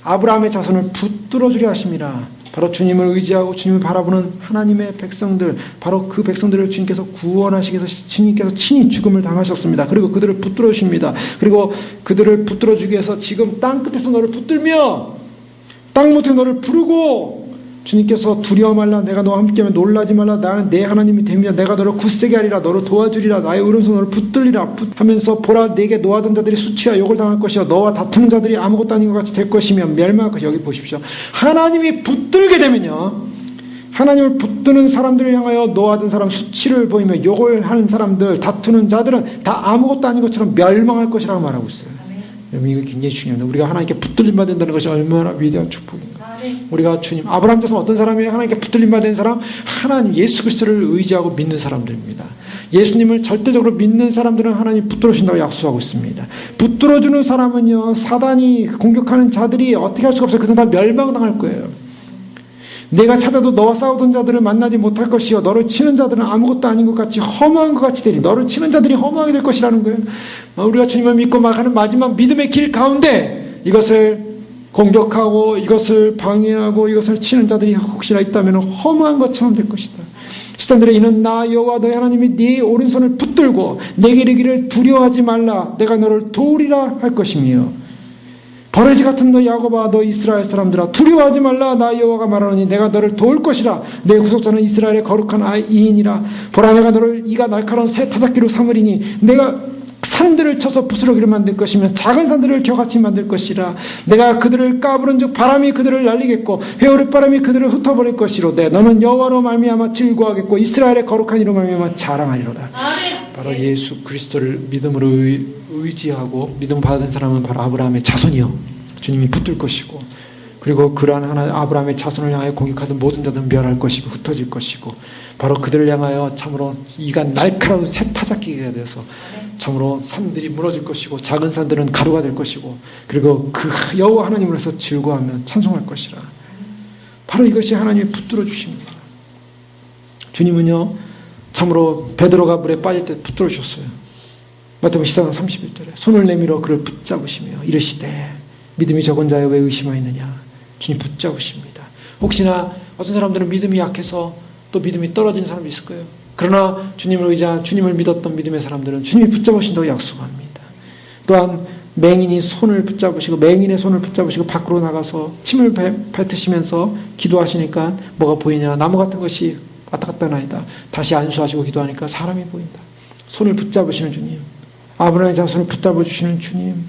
아브라함의 자손을 붙들어 주려 하심이라. 바로 주님을 의지하고 주님을 바라보는 하나님의 백성들, 바로 그 백성들을 주님께서 구원하시기 위해서 주님께서 친히 죽음을 당하셨습니다. 그리고 그들을 붙들어 주십니다. 그리고 그들을 붙들어 주기 위해서 지금 땅 끝에서 너를 붙들며 땅 못에 너를 부르고 주님께서 두려워 말라 내가 너와 함께하면 놀라지 말라 나는 내 하나님이 되며 내가 너를 굳세게 하리라 너를 도와주리라 나의 오른손 너를 붙들리라 하면서 보라 내게 노하던 자들이 수치와 욕을 당할 것이요 너와 다투는 자들이 아무것도 아닌 것 같이 될 것이며 멸망할 것이. 여기 보십시오. 하나님이 붙들게 되면요 하나님을 붙드는 사람들을 향하여 노하던 사람 수치를 보이며 욕을 하는 사람들 다투는 자들은 다 아무것도 아닌 것처럼 멸망할 것이라고 말하고 있어요. 여러분 이거 굉장히 중요합니다. 우리가 하나님께 붙들림 받는다는 것이 얼마나 위대한 축복인가. 우리가 주님, 아브라함 자손 어떤 사람이에요? 하나님께 붙들림 받은 사람, 하나님 예수 그리스도를 의지하고 믿는 사람들입니다. 예수님을 절대적으로 믿는 사람들은 하나님 붙들어 주신다고 약속하고 있습니다. 붙들어 주는 사람은요 사단이 공격하는 자들이 어떻게 할 수가 없어요. 그들은 다 멸망당할 거예요. 내가 찾아도 너와 싸우던 자들을 만나지 못할 것이요 너를 치는 자들은 아무것도 아닌 것 같이 허무한 것 같이 되리. 너를 치는 자들이 허무하게 될 것이라는 거예요. 우리가 주님을 믿고 막하는 마지막 믿음의 길 가운데 이것을 공격하고 이것을 방해하고 이것을 치는 자들이 혹시나 있다면 허무한 것처럼 될 것이다. 시단들의 이는 나 여호와 너의 하나님이 네 오른손을 붙들고 내게 이르기를 두려워하지 말라 내가 너를 도우리라 할 것이며 버러지 같은 너 야곱아 너 이스라엘 사람들아 두려워하지 말라 나 여호와가 말하노니 내가 너를 도울 것이라 내 구속자는 이스라엘의 거룩한 이인이라 보라 내가 너를 이가 날카로운 새 타작기로 삼으리니 내가 산들을 쳐서 부스러기를 만들 것이며 작은 산들을 겨같이 만들 것이라 내가 그들을 까부른 즉 바람이 그들을 날리겠고 회오르바람이 그들을 흩어버릴 것이로되 너는 여호와로 말미암아 즐거워하겠고 이스라엘의 거룩한 이로 말미암아 자랑하리로다. 바로 예수 그리스도를 믿음으로 의지하고 믿음 받은 사람은 바로 아브라함의 자손이요 주님이 붙들 것이고, 그리고 그러한 하나님 아브라함의 자손을 향하여 공격하던 모든 자들은 멸할 것이고 흩어질 것이고, 바로 그들을 향하여 참으로 이가 날카로운 새타잡기가 되어서 참으로 산들이 무너질 것이고 작은 산들은 가루가 될 것이고, 그리고 그 여호와 하나님을 해서 즐거워하며 찬송할 것이라. 바로 이것이 하나님이 붙들어 주십니다. 주님은요 참으로 베드로가 물에 빠질 때 붙들어 주셨어요. 마태복음 14장 31절에 손을 내밀어 그를 붙잡으시며 이르시되 믿음이 적은 자여 왜 의심하였느냐. 주님 붙잡으십니다. 혹시나 어떤 사람들은 믿음이 약해서 또 믿음이 떨어진 사람이 있을 거예요. 그러나 주님을 의지한, 주님을 믿었던 믿음의 사람들은 주님이 붙잡으신다고 약속합니다. 또한 맹인이 손을 붙잡으시고, 맹인의 손을 붙잡으시고 밖으로 나가서 침을 뱉으시면서 기도하시니까 뭐가 보이냐. 나무 같은 것이 왔다 갔다 나이다. 다시 안수하시고 기도하니까 사람이 보인다. 손을 붙잡으시는 주님, 아브라함의 자손을 붙잡아 주시는 주님,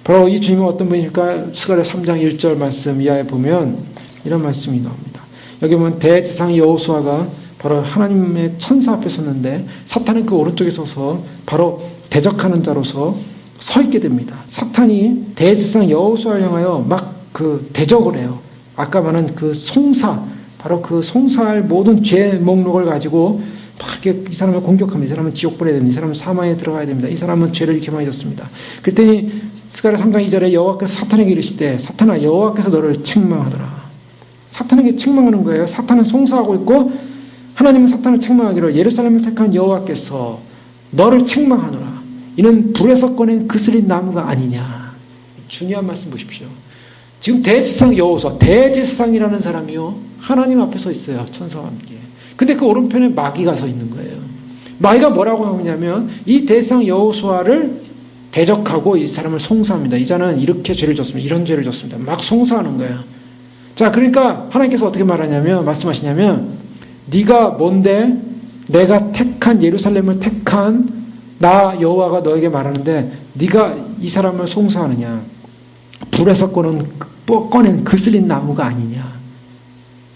바로 이 주님은 어떤 분일까? 스가랴 3장 1절 말씀 이하에 보면 이런 말씀이 나옵니다. 여기 보면 대지상 여호수아가 바로 하나님의 천사 앞에 섰는데 사탄은 그 오른쪽에 서서 바로 대적하는 자로서 서 있게 됩니다. 사탄이 대지상 여호수아를 향하여 막 그 대적을 해요. 아까 말한 그 송사, 바로 그 송사할 모든 죄 목록을 가지고 막 이 사람을 공격합니다. 이 사람은 지옥 보내야 됩니다. 이 사람은 사망에 들어가야 됩니다. 이 사람은 죄를 이렇게 많이 졌습니다. 그랬더니 스가랴 3장 2절에 여호와께서 사탄에게 이르시되 사탄아 여호와께서 너를 책망하더라. 사탄에게 책망하는 거예요. 사탄은 송사하고 있고 하나님은 사탄을 책망하기로 예루살렘을 택한 여호와께서 너를 책망하노라. 이는 불에서 꺼낸 그슬린 나무가 아니냐. 중요한 말씀 보십시오. 지금 대지상 여호수아, 대지상이라는 사람이요 하나님 앞에 서 있어요. 천사와 함께. 근데 그 오른편에 마귀가 서 있는 거예요. 마귀가 뭐라고 하냐면 이 대지상 여호수아를 대적하고 이 사람을 송사합니다. 이 자는 이렇게 죄를 졌습니다. 이런 죄를 졌습니다. 막 송사하는 거예요. 자, 그러니까 하나님께서 어떻게 말하냐면, 말씀하시냐면, 네가 뭔데 내가 택한 예루살렘을 택한 나 여호와가 너에게 말하는데 네가 이 사람을 송사하느냐. 불에서 꺼낸 그슬린 나무가 아니냐.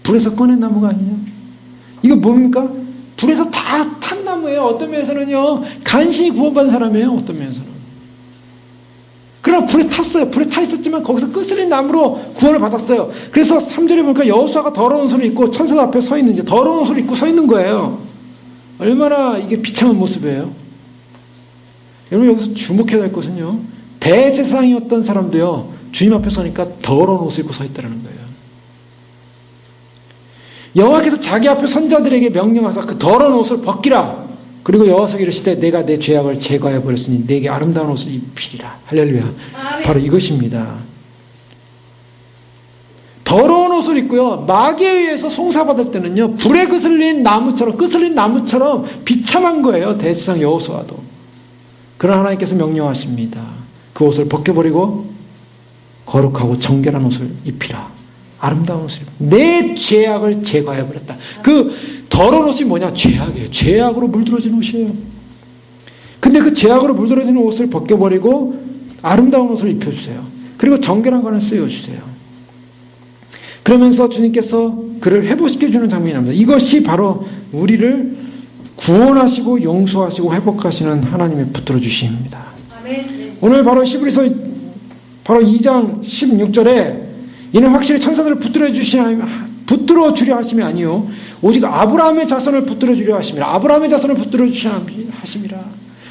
불에서 꺼낸 나무가 아니냐. 이거 뭡니까? 불에서 다 탄 나무예요. 어떤 면에서는요 간신히 구원받은 사람이에요. 어떤 면에서는. 그러나 불에 탔어요. 불에 타 있었지만 거기서 끄스린 나무로 구원을 받았어요. 그래서 3절에 보니까 여호수아가 더러운 옷을 입고 천사 앞에 서 있는, 더러운 옷을 입고 서 있는 거예요. 얼마나 이게 비참한 모습이에요. 여러분 여기서 주목해야 될 것은요, 대제사장이었던 사람도요 주님 앞에 서니까 더러운 옷을 입고 서 있다는 거예요. 여호와께서 자기 앞에 선자들에게 명령하사 그 더러운 옷을 벗기라. 그리고 여호와께서 이르시되 내가 내 죄악을 제거해 버렸으니 내게 아름다운 옷을 입히리라. 할렐루야. 바로 이것입니다. 더러운 옷을 입고요 마귀에 의해서 송사받을 때는요 불에 그슬린 나무처럼 비참한 거예요. 대지상 여호수아도. 그러나 하나님께서 명령하십니다. 그 옷을 벗겨버리고 거룩하고 정결한 옷을 입히라. 아름다운 옷을 입히라. 내 죄악을 제거해버렸다. 그 더러운 옷이 뭐냐? 죄악이에요. 죄악으로 물들어진 옷이에요. 근데 그 죄악으로 물들어진 옷을 벗겨버리고 아름다운 옷을 입혀주세요. 그리고 정결한 관을 쓰여주세요. 그러면서 주님께서 그를 회복시켜주는 장면이 나옵니다. 이것이 바로 우리를 구원하시고 용서하시고 회복하시는 하나님의 붙들어 주심입니다. 오늘 바로 히브리서 바로 2장 16절에 이는 확실히 천사들을 붙들어 주려 하심이 아니요 오직 아브라함의 자손을 붙들어 주려 하심이라. 아브라함의 자손을 붙들어 주려 하심이라.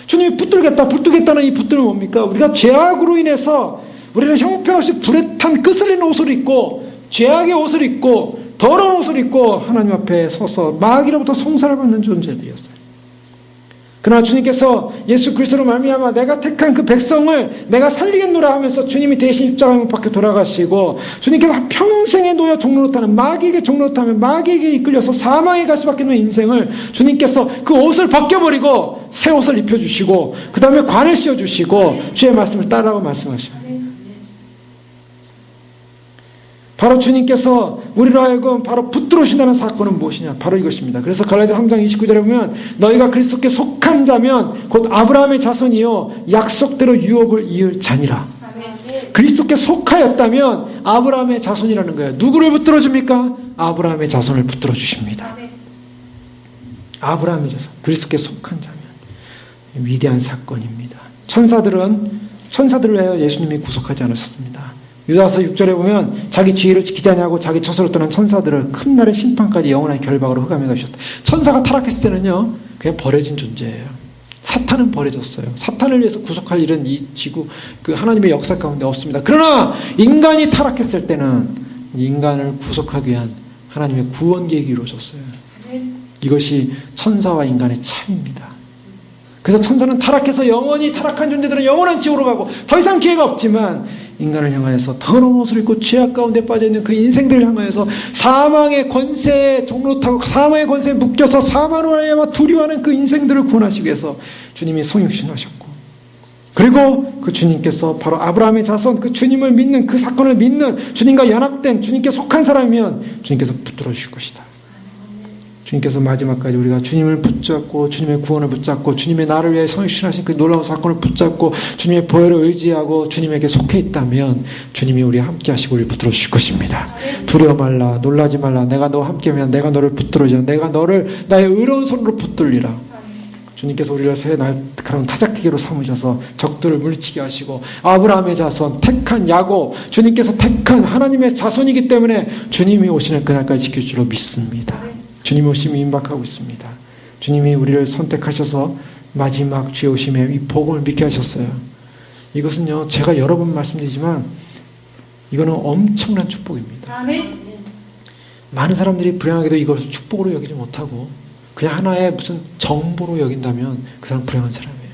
주님이 붙들겠다는 이 붙들은 뭡니까? 우리가 죄악으로 인해서 우리는 형편없이 불에 탄 끄슬린 옷을 입고 죄악의 옷을 입고 더러운 옷을 입고 하나님 앞에 서서 마귀로부터 송사를 받는 존재들이었어요. 그러나 주님께서 예수 그리스도로 말미암아 내가 택한 그 백성을 내가 살리겠노라 하면서 주님이 대신 십자가 밖에 돌아가시고 주님께서 평생에 놓여 종로노타는 마귀에게 종로노타하며 마귀에게 이끌려서 사망에 갈 수밖에 없는 인생을 주님께서 그 옷을 벗겨버리고 새 옷을 입혀주시고 그 다음에 관을 씌워주시고 주의 말씀을 따라고 말씀하십니다. 바로 주님께서 우리로 하여금 바로 붙들어오신다는 사건은 무엇이냐? 바로 이것입니다. 그래서 갈라디아 3장 29절에 보면 너희가 그리스도께 속한 자면 곧 아브라함의 자손이요 약속대로 유업을 이을 자니라. 그리스도께 속하였다면 아브라함의 자손이라는 거예요. 누구를 붙들어줍니까? 아브라함의 자손을 붙들어주십니다. 아브라함의 자손, 그리스도께 속한 자면 위대한 사건입니다. 천사들을 위하여 예수님이 구속하지 않으셨습니다. 유다서 6절에 보면 자기 지혜를 지키지 아니하고 자기 처소로 떠난 천사들을 큰 날의 심판까지 영원한 결박으로 흑암에 가셨다. 천사가 타락했을 때는요, 그냥 버려진 존재예요. 사탄은 버려졌어요. 사탄을 위해서 구속할 일은 이 지구, 그 하나님의 역사 가운데 없습니다. 그러나 인간이 타락했을 때는 인간을 구속하기 위한 하나님의 구원 계획이 이루어졌어요. 이것이 천사와 인간의 차이입니다. 그래서 천사는 타락해서 영원히 타락한 존재들은 영원한 지옥으로 가고 더 이상 기회가 없지만, 인간을 향하여서 더러운 옷을 입고 죄악 가운데 빠져있는 그 인생들을 향하여서 사망의 권세에 종로 타고 사망의 권세에 묶여서 사망으로 말미암아 두려워하는 그 인생들을 구원하시기 위해서 주님이 성육신하셨고, 그리고 그 주님께서 바로 아브라함의 자손, 그 주님을 믿는, 그 사건을 믿는, 주님과 연합된, 주님께 속한 사람이면 주님께서 붙들어 주실 것이다. 주님께서 마지막까지 우리가 주님을 붙잡고 주님의 구원을 붙잡고 주님의 나를 위해 성육신하신 그 놀라운 사건을 붙잡고 주님의 보혈을 의지하고 주님에게 속해 있다면 주님이 우리와 함께 하시고 우리를 붙들어 주실 것입니다. 두려워 말라, 놀라지 말라. 내가 너와 함께하면 내가 너를 붙들어 주리라. 내가 너를 나의 의로운 손으로 붙들리라. 주님께서 우리를 새 날카로운 타작기계로 삼으셔서 적들을 물리치게 하시고, 아브라함의 자손, 택한 야곱, 주님께서 택한 하나님의 자손이기 때문에 주님이 오시는 그날까지 지킬 줄로 믿습니다. 주님의 오심이 임박하고 있습니다. 주님이 우리를 선택하셔서 마지막 주의 오심에 이 복음을 믿게 하셨어요. 이것은요, 제가 여러 번 말씀드리지만 이거는 엄청난 축복입니다. 아멘. 많은 사람들이 불행하게도 이것을 축복으로 여기지 못하고 그냥 하나의 무슨 정보로 여긴다면 그 사람은 불행한 사람이에요.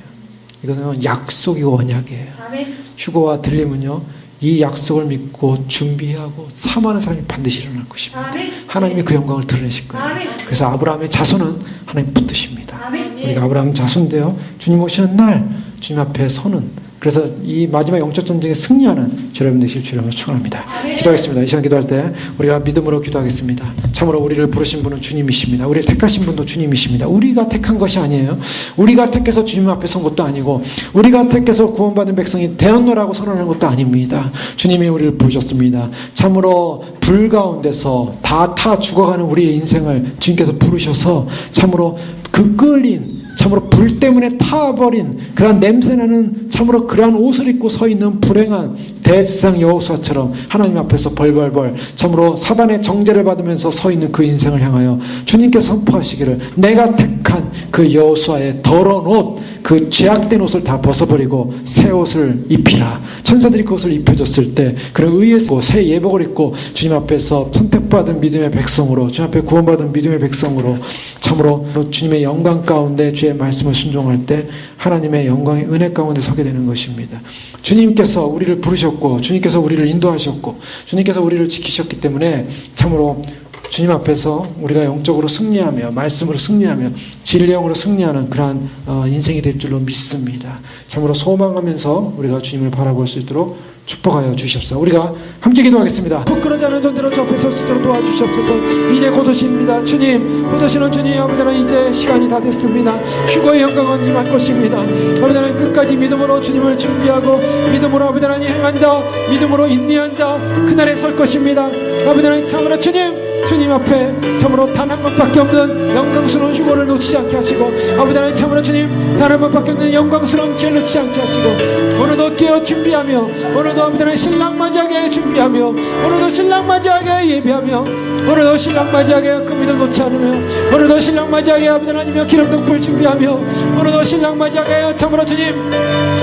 이거는 약속이고 언약이에요. 아멘. 휴거와 들림은요, 이 약속을 믿고 준비하고 사모하는 사람이 반드시 일어날 것입니다. 아멘. 하나님이 그 영광을 드러내실 거예요. 아멘. 그래서 아브라함의 자손은 하나님 붙드십니다. 아멘. 우리가 아브라함 자손인데요, 주님 오시는 날 주님 앞에 서는, 그래서 이 마지막 영적 전쟁에 승리하는 여러분 되실 주님을 축원합니다. 기도하겠습니다. 이 시간 기도할 때 우리가 믿음으로 기도하겠습니다. 참으로 우리를 부르신 분은 주님이십니다. 우리를 택하신 분도 주님이십니다. 우리가 택한 것이 아니에요. 우리가 택해서 주님 앞에 선 것도 아니고 우리가 택해서 구원받은 백성이 되었노라고 선언하는 것도 아닙니다. 주님이 우리를 부르셨습니다. 참으로 불 가운데서 다 죽어가는 우리의 인생을 주님께서 부르셔서 참으로 그 끌린, 참으로 불 때문에 타버린 그러한 냄새나는, 참으로 그러한 옷을 입고 서 있는 불행한 대지상 여호수아처럼 하나님 앞에서 벌벌벌 참으로 사단의 정죄를 받으면서 서 있는 그 인생을 향하여 주님께서 선포하시기를, 내가 택한 그 여호수아의 더러운 옷, 그 죄악된 옷을 다 벗어버리고 새 옷을 입히라. 천사들이 그것을 입혀줬을 때 그런 의의 새 예복을 입고 주님 앞에서 선택받은 믿음의 백성으로, 주님 앞에 구원받은 믿음의 백성으로 참으로 주님의 영광 가운데 주의 말씀을 순종할 때 하나님의 영광의 은혜 가운데 서게 되는 것입니다. 주님께서 우리를 부르셨고 주님께서 우리를 인도하셨고 주님께서 우리를 지키셨기 때문에 참으로 주님 앞에서 우리가 영적으로 승리하며 말씀으로 승리하며 진리의 영으로 승리하는 그러한 인생이 될 줄로 믿습니다. 참으로 소망하면서 우리가 주님을 바라볼 수 있도록 축복하여 주시옵소서. 우리가 함께 기도하겠습니다. 부끄러지 않은 존재로 저 앞에 설 수 있도록 도와주시옵소서. 이제 곧 오십니다. 주님, 곧 오시는 주님, 아버지는 이제 시간이 다 됐습니다. 휴거의 영광은 임할 것입니다. 아버지는 끝까지 믿음으로 주님을 준비하고 믿음으로 아버지 하나님 행한 자, 믿음으로 인내한 자 그날에 설 것입니다. 아버지 하나님 참으로 주님 앞에 참으로 단 한 번밖에 없는 영광스러운 휴거를 놓치지 않게 하시고, 아버지 하나님 참으로 주님 단 한 번밖에 없는 영광스러운 기회를 놓치지 않게 하시고, 오늘도 깨어 준비하며 오늘도 아버지 하나님 신랑 맞이하게 준비하며 오늘도 신랑 맞이하게 예배하며 오늘도 신랑 맞이하게 그 믿음 놓지 않으며 오늘도 신랑 맞이하게 아버지 하나님의 기름등불 준비하며 오늘도 신랑 맞이하게 참으로 주님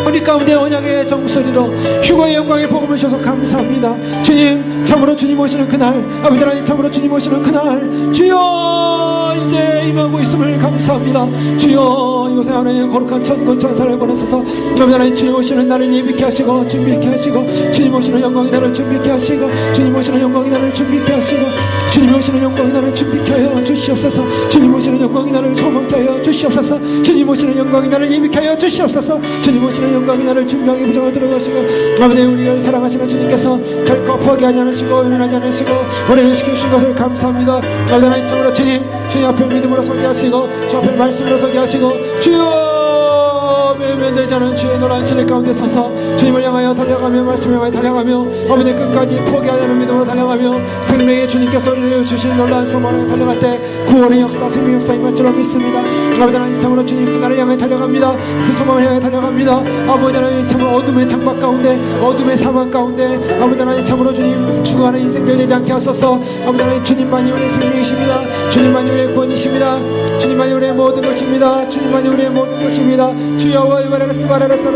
우리 가운데 언약의 정소리로 휴거의 영광의 복음을 주셔서 감사합니다. 주님 참으로 주님 오시는 그날, 아버지 하나님 참으로 주님 오시는 그날 주여 이제 임하고 있음을 감사합니다. 주여 이곳에 하나님 거룩한 천군 천사를 보내셔서 아버지 하나님 주님 오시는 날을 예비케 하시고 준비케 하시고 주님 오시는 영광의 날을 준비케 하시고 주님 오시는 영광의 날을 준비케 하시고 주님 오시는 영광의 날을 준비케 하여 주시옵소서. 주님 오시는 영광의 날을 소망케 하여 주시옵소서. 주님 오시는 영광의 날을 예비케 하여 주시옵소서. 주님 오시는 영광의 날을 준비하게 부정을 들어가시고 아버지 우리를 사랑하시는 주님께서 결코 포기하지 않으시고 연연하지 않으시고 우리를 지켜주신 것을 감사합니다. 하나님 참으로 주님 앞에 믿음으로 서게 하시고 주 앞에 말씀으로 서게 하시고 주여 면되지 않은 주의 놀라운 진리 가운데 서서 주님을 향하여 달려가며 말씀을 향하여 달려가며 아버지 끝까지 포기하지 않는 믿음으로 달려가며 생명의 주님께서 우리를 주신 놀라운 소망을 달려갈 때 구원의 역사 생명의 역사 임할 줄로 믿습니다. 아버지 하나님 참으로 주님 나를 향해 달려갑니다. 그 소망을 향해 달려갑니다. 아버지 하나님 참으로 어둠의 창밖 가운데 어둠의 사막 가운데 아버지 하나님 참으로 주님 죽어가는 인생들 되지 않게 하소서. 아버지 하나님 주님만이 우리의 생명이십니다. 주님만이 우리의 구원이십니다. 주님만이 우리의 모든 것입니다. 주님만이 우리의 모든 것입니다. 주여 와이바라스 바라라스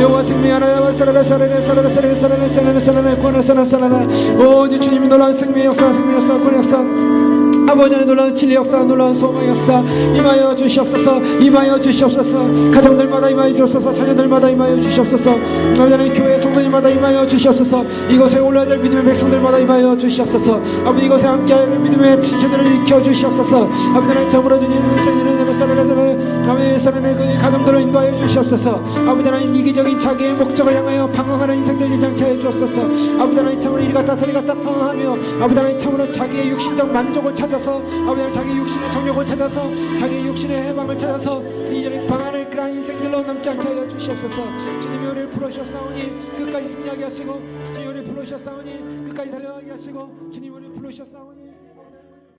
여호와 생명의 하나님 오직 주님이 놀라운 생명의 역사 생명의 역사 구원의 역사 아버지 하나님 놀라운 진리 역사 놀라운 소망의 역사 임하여 주시옵소서. 임하여 주시옵소서. 가정들마다 임하여 주옵소서. 자녀들마다 임하여 주시옵소서. 아버지 하나님 교회 성도님마다 임하여 주시옵소서. 이곳에 올라야 될 믿음의 백성들마다 임하여 주시옵소서. 아버지 이곳에 함께하여 될 믿음의 지체들을 일으켜 주시옵소서. 아버지 하나님 참으로 주님 아버지 사랑의 그 가정들을 인도하여 주시옵소서. 아버지 하나님 이기적인 자기의 목적을 향하여 방황하는 인생들 되지 않게 하여 주옵소서. 아버지 하나님 참으로 이리 갔다 저리 갔다 방황하며 아버지 하나님 참으로 자기의 육신적 만족을 찾아서 아버지 하나님 자기 육신의 정욕을 찾아서 자기 육신의 해방을 찾아서 이전에 방황하는 그러한 인생들로 남지 않게 하여 주시옵소서. 주님이 우리를 부르셨사오니 끝까지 승리하게 하시고 주님이 우리를 부르셨사오니 끝까지 달려가게 하시고 주님이 우리를 부르셨사오니